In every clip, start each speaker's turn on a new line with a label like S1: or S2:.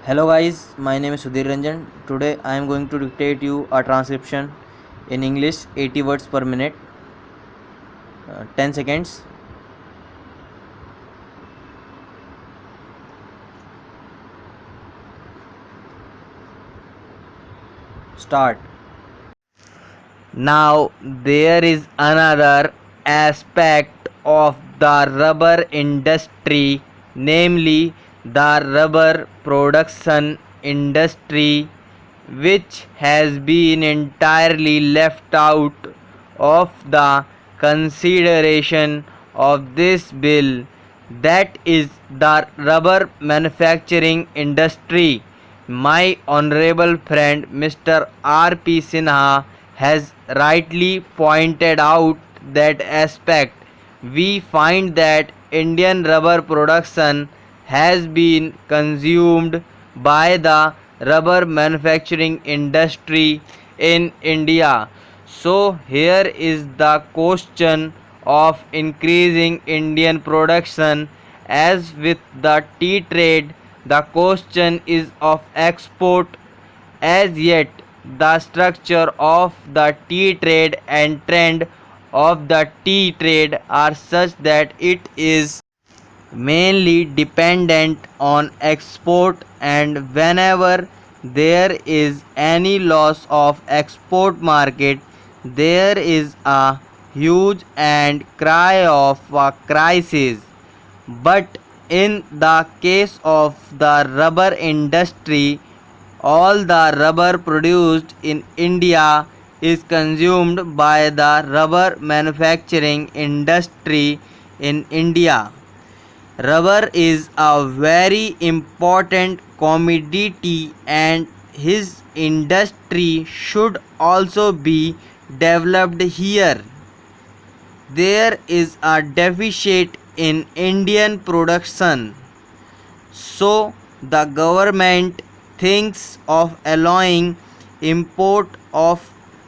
S1: Hello guys, my name is Sudhir Ranjan. Today I am going to dictate you a transcription in English 80 words per minute. 10 seconds. Start. Now there is another aspect of the rubber industry, namely the rubber production industry, which has been entirely left out of the consideration of this bill, that is the rubber manufacturing industry. My honorable friend Mr. R.P. Sinha has rightly pointed out that aspect. We find that Indian rubber production has been consumed by the rubber manufacturing industry in India. So here is the question of increasing Indian production. As with the tea trade, the question is of export. As yet, the structure of the tea trade and trend of the tea trade are such that it is mainly dependent on export, and whenever there is any loss of export market, there is a huge and cry of a crisis. But in the case of the rubber industry, all the rubber produced in India is consumed by the rubber manufacturing industry in India. Rubber is a very important commodity, and his industry should also be developed here. There is a deficit in Indian production, so the government thinks of allowing import of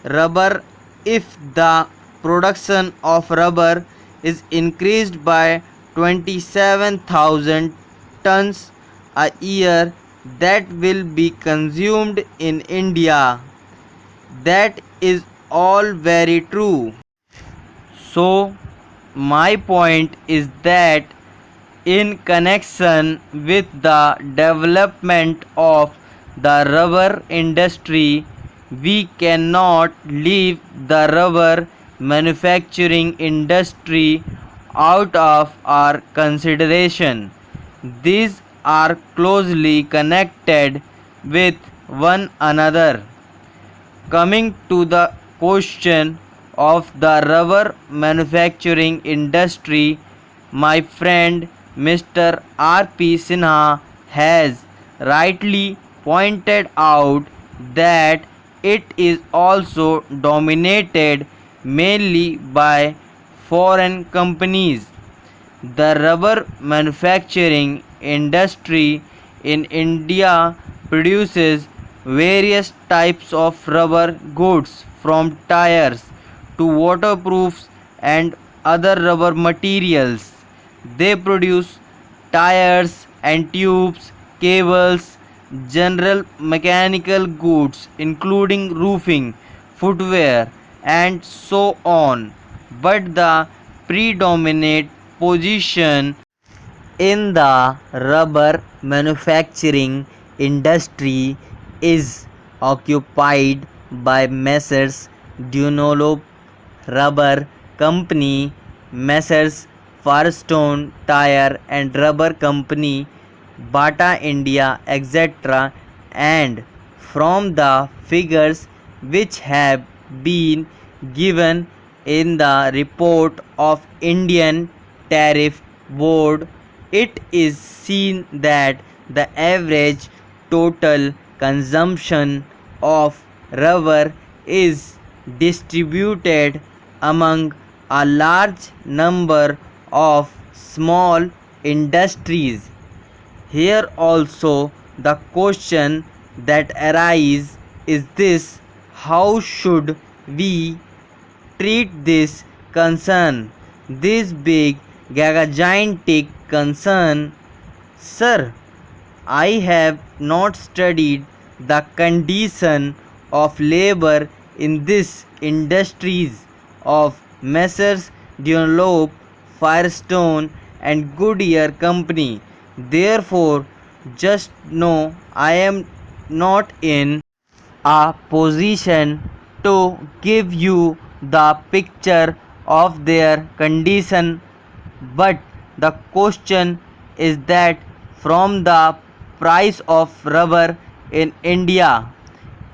S1: rubber. If the production of rubber is increased by 27,000 tons a year, that will be consumed in India. That is all very true. So my point is that in connection with the development of the rubber industry, we cannot leave the rubber manufacturing industry out of our consideration. These are closely connected with one another. Coming to the question of the rubber manufacturing industry, my friend Mr. R.P. Sinha has rightly pointed out that it is also dominated mainly by foreign companies. The rubber manufacturing industry in India produces various types of rubber goods, from tires to waterproofs and other rubber materials. They produce tires and tubes, cables, general mechanical goods including roofing, footwear, and so on. But the predominant position in the rubber manufacturing industry is occupied by Messrs. Dunlop Rubber Company, Messrs. Firestone Tire and Rubber Company, Bata India, etc. And from the figures which have been given in the report of Indian Tariff Board, it is seen that the average total consumption of rubber is distributed among a large number of small industries. Here also the question that arises is this: how should we treat this concern, this big gigantic concern? Sir, I have not studied the condition of labor in these industries of Messrs. Dunlop, Firestone and Goodyear Company. Therefore, just know I am not in a position to give you the picture of their condition, but the question is that from the price of rubber in India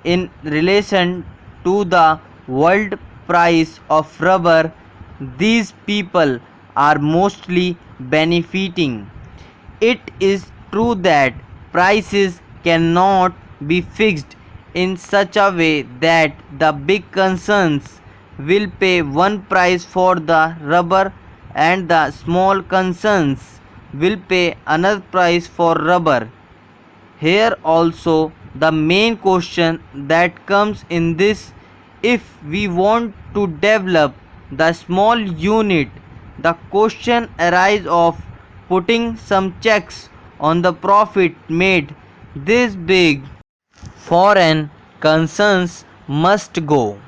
S1: in relation to the world price of rubber, these people are mostly benefiting. It is true that prices cannot be fixed in such a way that the big concerns will pay one price for the rubber and the small concerns will pay another price for rubber. Here also the main question that comes in this: if we want to develop the small unit, the question arises of putting some checks on the profit made. These big foreign concerns must go.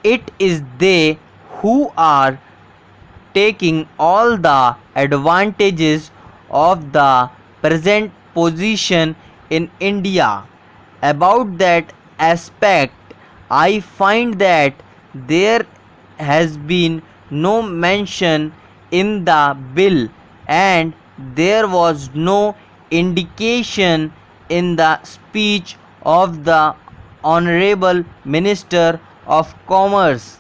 S1: It is they who are taking all the advantages of the present position in India. About that aspect, I find that there has been no mention in the bill and there was no indication in the speech of the Honorable Minister of Commerce.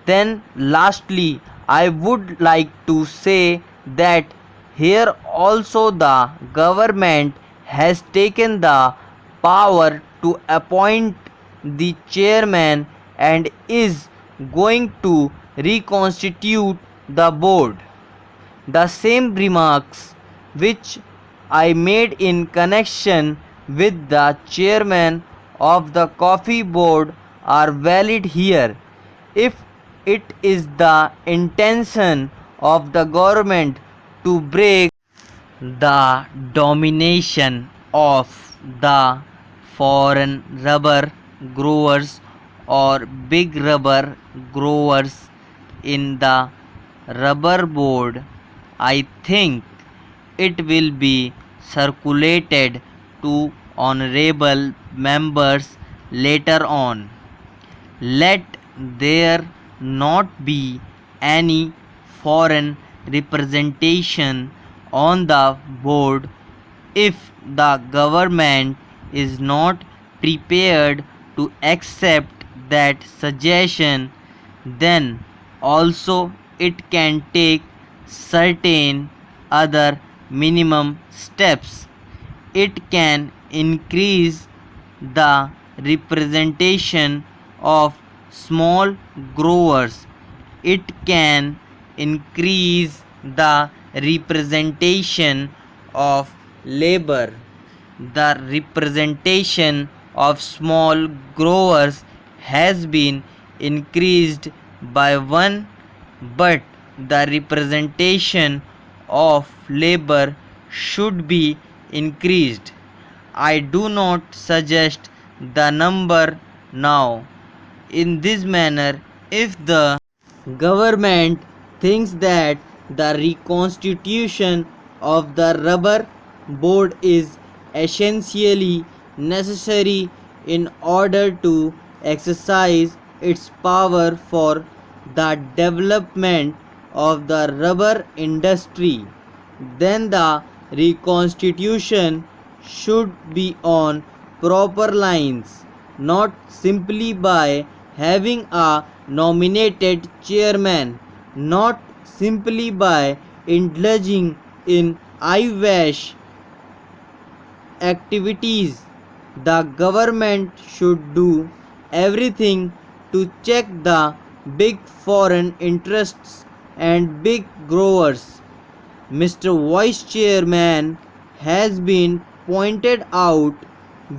S1: Then lastly, I would like to say that here also the government has taken the power to appoint the chairman and is going to reconstitute the board. The same remarks which I made in connection with the chairman of the coffee board are valid here. If it is the intention of the government to break the domination of the foreign rubber growers or big rubber growers in the rubber board, I think it will be circulated to honorable members later on. Let there not be any foreign representation on the board. If the government is not prepared to accept that suggestion, then also it can take certain other minimum steps. It can increase the representation of small growers. It can increase the representation of labor. The representation of small growers has been increased by one, but the representation of labor should be increased. I do not suggest the number now. In this manner, if the government thinks that the reconstitution of the rubber board is essentially necessary in order to exercise its power for the development of the rubber industry, then the reconstitution should be on proper lines, not simply by having a nominated chairman, not simply by indulging in eyewash activities. The government should do everything to check the big foreign interests and big growers. Mr. Vice Chairman has been pointed out,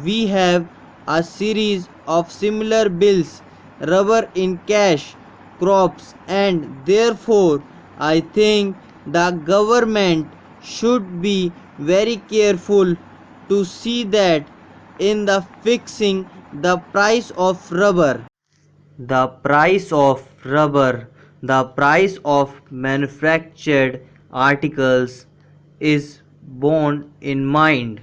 S1: we have a series of similar bills, rubber in cash crops, and therefore I think the government should be very careful to see that in the fixing the price of rubber, the price of rubber, the price of manufactured articles is borne in mind.